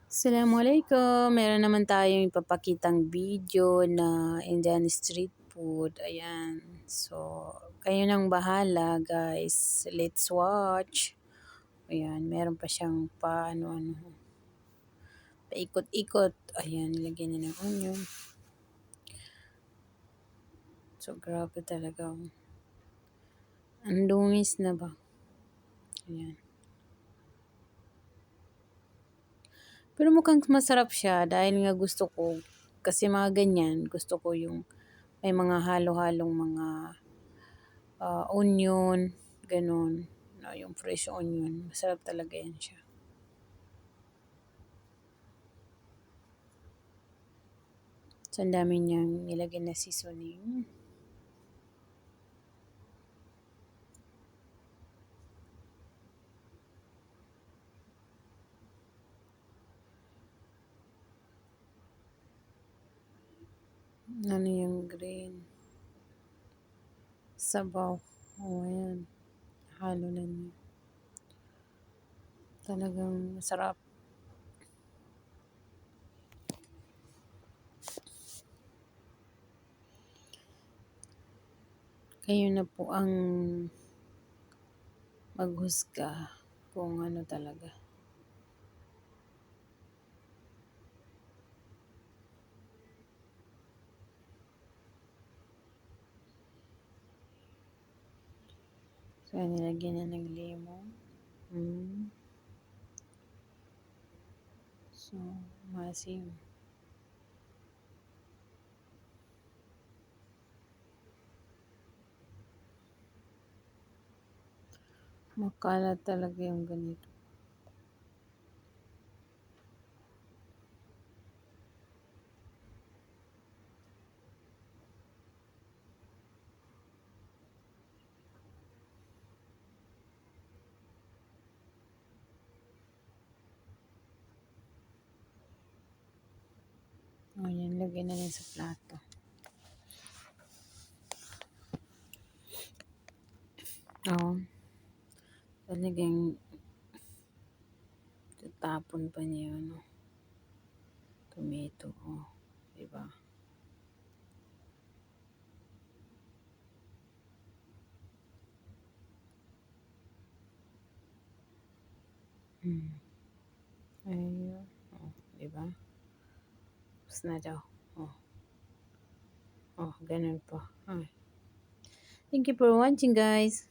Assalamualaikum. Meron naman tayong ipapakitang video na Indian street food. Ayan. So, kayo nang bahala, guys. Let's watch. Ayan, meron pa siyang paano-ano, paikot-ikot. Ayan, nilagyan niya ng onion. So, grabe talaga. Ang dungis na ba? Ayan. Pero mukhang masarap siya dahil nga gusto ko, kasi mga ganyan, gusto ko yung may mga halo-halong mga onion, ganun. No, yung fresh onion, masarap talaga yan siya. So, ang dami niyang nilagay na seasoning. Ano yung green? Sabaw. O, ayan. Halo na niya. Talagang masarap. Kayo na po ang maghusga kung ano talaga. So, nilagyan na ng lemon. So, masim. Makalat talaga yung ganito. O, yan. Lagyan na rin sa plato. Oo. Talagang tatapon pa niya ano, tomato. Oh, diba? Ayun. Oh, diba? Tapos na daw. Oh. Oh, ganun po. Ay. Thank you for watching, guys.